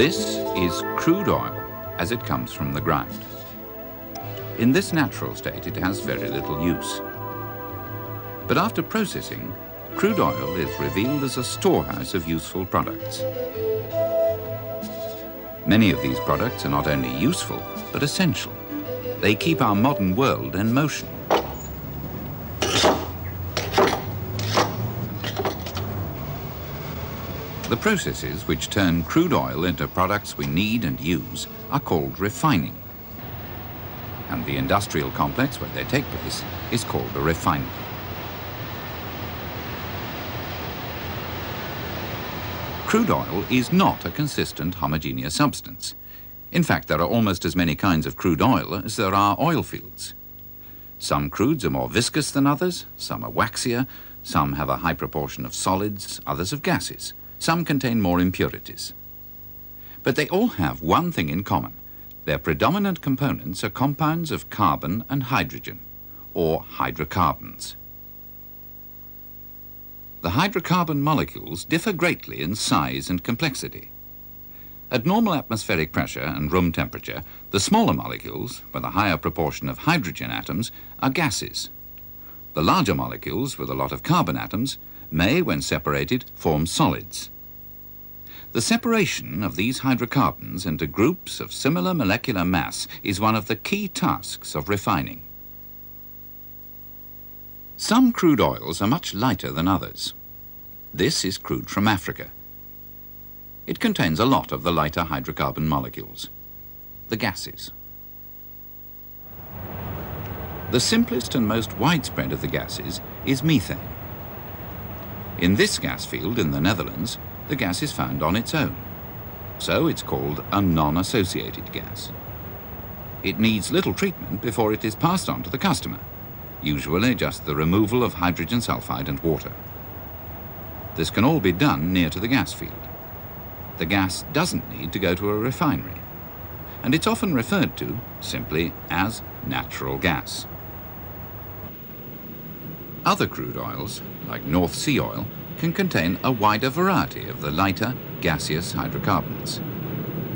This is crude oil as it comes from the ground. In this natural state, it has very little use. But after processing, crude oil is revealed as a storehouse of useful products. Many of these products are not only useful, but essential. They keep our modern world in motion. The processes which turn crude oil into products we need and use are called refining. And the industrial complex where they take place is called a refinery. Crude oil is not a consistent homogeneous substance. In fact, there are almost as many kinds of crude oil as there are oil fields. Some crudes are more viscous than others, some are waxier, some have a high proportion of solids, others of gases. Some contain more impurities. But they all have one thing in common. Their predominant components are compounds of carbon and hydrogen, or hydrocarbons. The hydrocarbon molecules differ greatly in size and complexity. At normal atmospheric pressure and room temperature, the smaller molecules, with a higher proportion of hydrogen atoms, are gases. The larger molecules, with a lot of carbon atoms, may, when separated, form solids. The separation of these hydrocarbons into groups of similar molecular mass is one of the key tasks of refining. Some crude oils are much lighter than others. This is crude from Africa. It contains a lot of the lighter hydrocarbon molecules, the gases. The simplest and most widespread of the gases is methane. In this gas field in the Netherlands, the gas is found on its own, so it's called a non-associated gas. It needs little treatment before it is passed on to the customer, usually just the removal of hydrogen sulfide and water. This can all be done near to the gas field. The gas doesn't need to go to a refinery, and it's often referred to simply as natural gas. Other crude oils, like North Sea oil, can contain a wider variety of the lighter, gaseous hydrocarbons.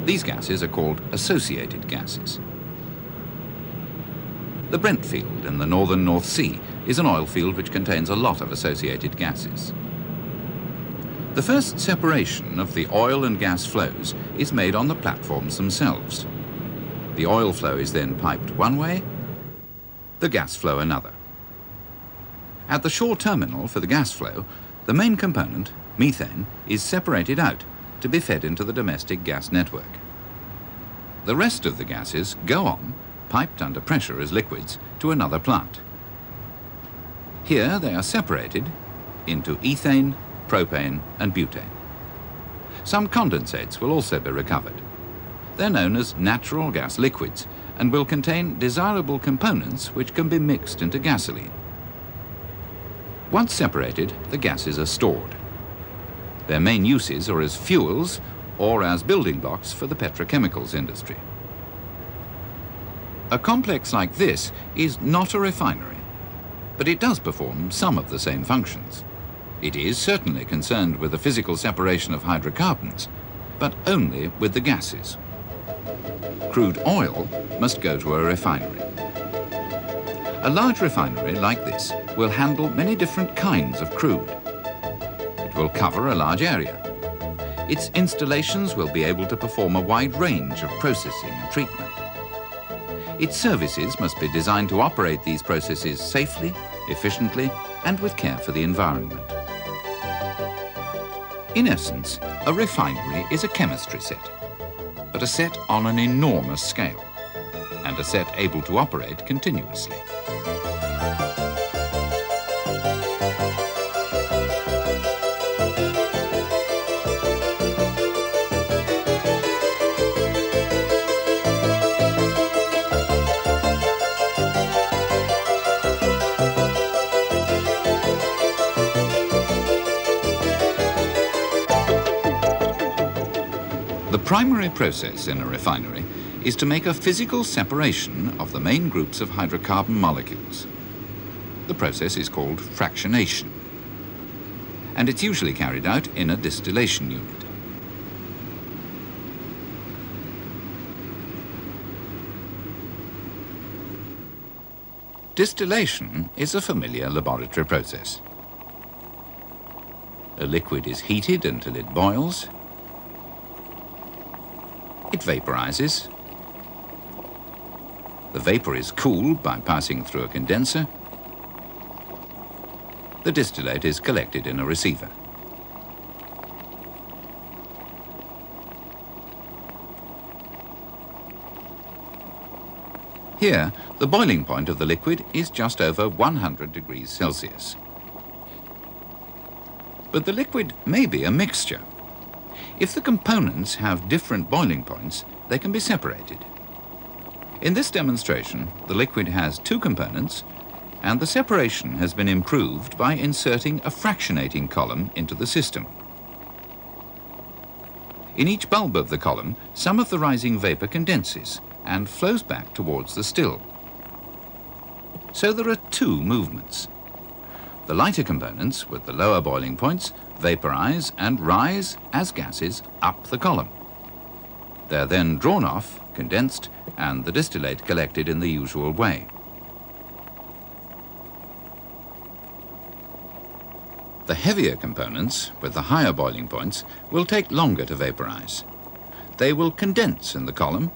These gases are called associated gases. The Brent field in the northern North Sea is an oil field which contains a lot of associated gases. The first separation of the oil and gas flows is made on the platforms themselves. The oil flow is then piped one way, the gas flow another. At the shore terminal for the gas flow, the main component, methane, is separated out to be fed into the domestic gas network. The rest of the gases go on, piped under pressure as liquids, to another plant. Here they are separated into ethane, propane and butane. Some condensates will also be recovered. They're known as natural gas liquids and will contain desirable components which can be mixed into gasoline. Once separated, the gases are stored. Their main uses are as fuels or as building blocks for the petrochemicals industry. A complex like this is not a refinery, but it does perform some of the same functions. It is certainly concerned with the physical separation of hydrocarbons, but only with the gases. Crude oil must go to a refinery. A large refinery like this will handle many different kinds of crude. It will cover a large area. Its installations will be able to perform a wide range of processing and treatment. Its services must be designed to operate these processes safely, efficiently, and with care for the environment. In essence, a refinery is a chemistry set, but a set on an enormous scale, and a set able to operate continuously. The primary process in a refinery is to make a physical separation of the main groups of hydrocarbon molecules. The process is called fractionation, and it's usually carried out in a distillation unit. Distillation is a familiar laboratory process. A liquid is heated until it boils. It vaporizes. The vapor is cooled by passing through a condenser. The distillate is collected in a receiver. Here, the boiling point of the liquid is just over 100 degrees Celsius. But the liquid may be a mixture. If the components have different boiling points, they can be separated. In this demonstration, the liquid has two components, and the separation has been improved by inserting a fractionating column into the system. In each bulb of the column, some of the rising vapor condenses and flows back towards the still. So there are two movements. The lighter components, with the lower boiling points, vaporize and rise as gases up the column. They're then drawn off, condensed, and the distillate collected in the usual way. The heavier components, with the higher boiling points, will take longer to vaporize. They will condense in the column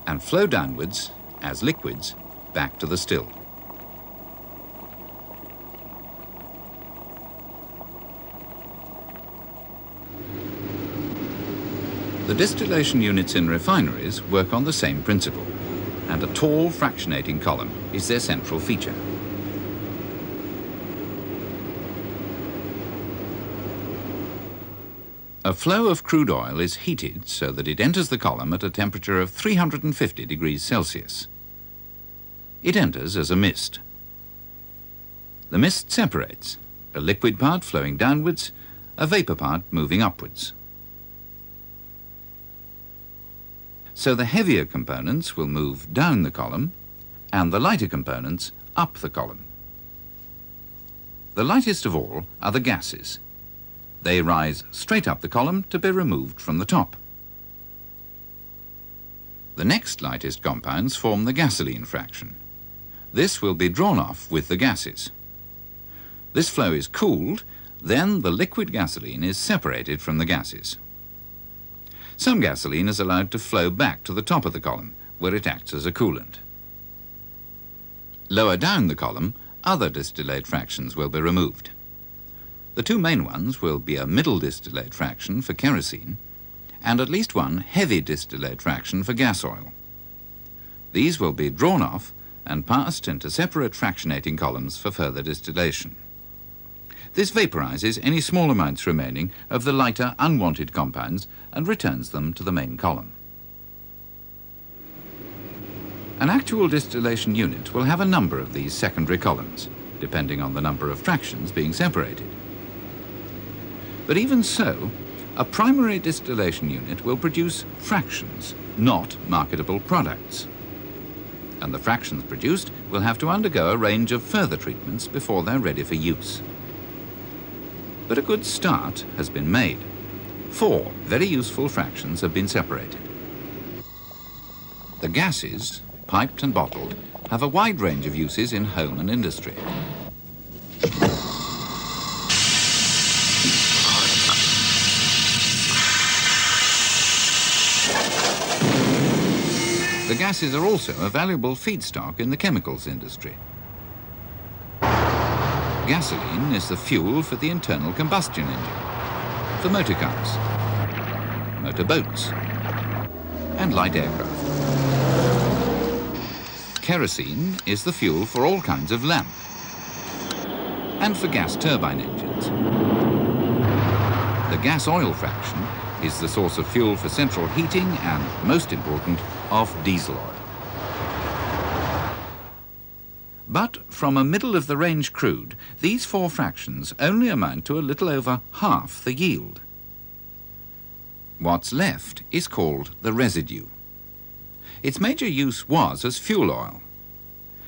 and flow downwards as liquids back to the still. The distillation units in refineries work on the same principle, and a tall fractionating column is their central feature. A flow of crude oil is heated so that it enters the column at a temperature of 350 degrees Celsius. It enters as a mist. The mist separates, a liquid part flowing downwards, a vapor part moving upwards. So the heavier components will move down the column and the lighter components up the column. The lightest of all are the gases. They rise straight up the column to be removed from the top. The next lightest compounds form the gasoline fraction. This will be drawn off with the gases. This flow is cooled, then the liquid gasoline is separated from the gases. Some gasoline is allowed to flow back to the top of the column, where it acts as a coolant. Lower down the column, other distillate fractions will be removed. The two main ones will be a middle distillate fraction for kerosene and at least one heavy distillate fraction for gas oil. These will be drawn off and passed into separate fractionating columns for further distillation. This vaporizes any small amounts remaining of the lighter unwanted compounds and returns them to the main column. An actual distillation unit will have a number of these secondary columns, depending on the number of fractions being separated. But even so, a primary distillation unit will produce fractions, not marketable products. And the fractions produced will have to undergo a range of further treatments before they're ready for use. But a good start has been made. 4 very useful fractions have been separated. The gases, piped and bottled, have a wide range of uses in home and industry. The gases are also a valuable feedstock in the chemicals industry. Gasoline is the fuel for the internal combustion engine, for motor cars, motor boats, and light aircraft. Kerosene is the fuel for all kinds of lamp, and for gas turbine engines. The gas-oil fraction is the source of fuel for central heating and, most important, of diesel oil. But from a middle-of-the-range crude, these 4 fractions only amount to a little over half the yield. What's left is called the residue. Its major use was as fuel oil.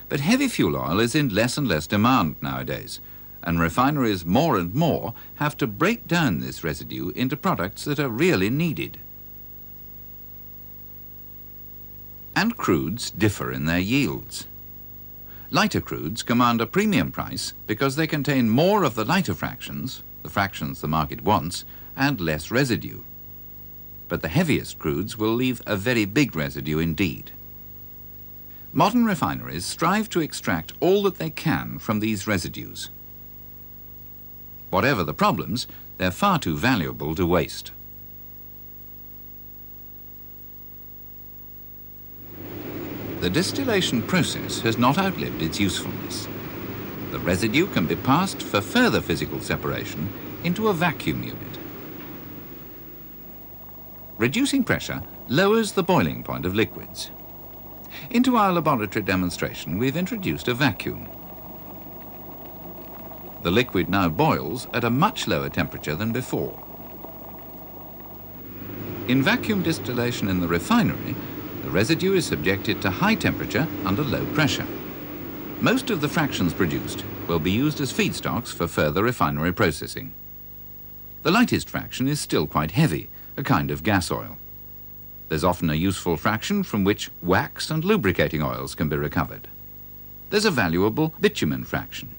But heavy fuel oil is in less and less demand nowadays, and refineries more and more have to break down this residue into products that are really needed. And crudes differ in their yields. Lighter crudes command a premium price because they contain more of the lighter fractions, the fractions the market wants, and less residue. But the heaviest crudes will leave a very big residue indeed. Modern refineries strive to extract all that they can from these residues. Whatever the problems, they're far too valuable to waste. The distillation process has not outlived its usefulness. The residue can be passed for further physical separation into a vacuum unit. Reducing pressure lowers the boiling point of liquids. Into our laboratory demonstration, we've introduced a vacuum. The liquid now boils at a much lower temperature than before. In vacuum distillation in the refinery, the residue is subjected to high temperature under low pressure. Most of the fractions produced will be used as feedstocks for further refinery processing. The lightest fraction is still quite heavy, a kind of gas oil. There's often a useful fraction from which wax and lubricating oils can be recovered. There's a valuable bitumen fraction.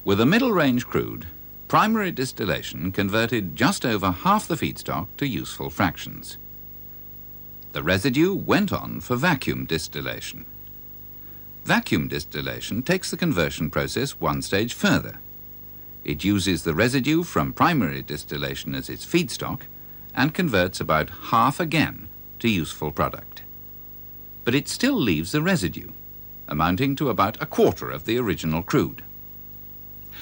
With a middle-range crude, primary distillation converted just over half the feedstock to useful fractions. The residue went on for vacuum distillation. Vacuum distillation takes the conversion process one stage further. It uses the residue from primary distillation as its feedstock and converts about half again to useful product. But it still leaves a residue, amounting to about a quarter of the original crude.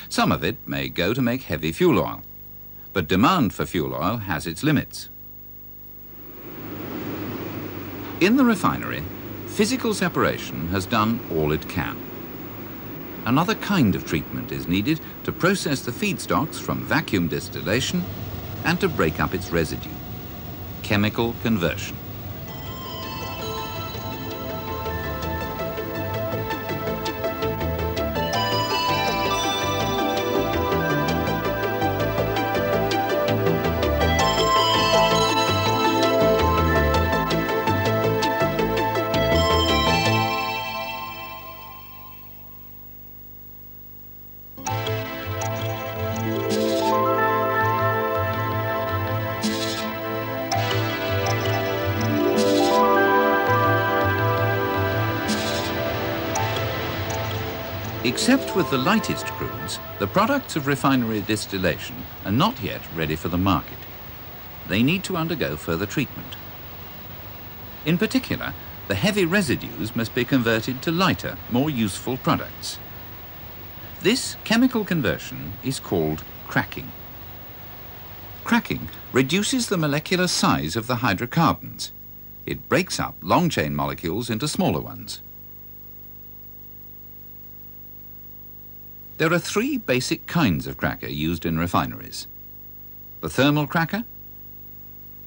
Some of it may go to make heavy fuel oil, but demand for fuel oil has its limits. In the refinery, physical separation has done all it can. Another kind of treatment is needed to process the feedstocks from vacuum distillation and to break up its residue: chemical conversion. Except with the lightest crudes, the products of refinery distillation are not yet ready for the market. They need to undergo further treatment. In particular, the heavy residues must be converted to lighter, more useful products. This chemical conversion is called cracking. Cracking reduces the molecular size of the hydrocarbons. It breaks up long-chain molecules into smaller ones. There are three basic kinds of cracker used in refineries: the thermal cracker,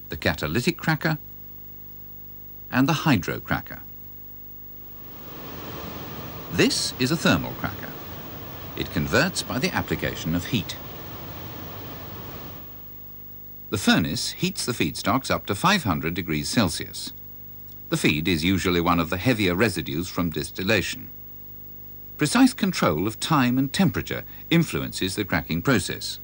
the catalytic cracker, and the hydrocracker. This is a thermal cracker. It converts by the application of heat. The furnace heats the feedstocks up to 500 degrees Celsius. The feed is usually one of the heavier residues from distillation. Precise control of time and temperature influences the cracking process.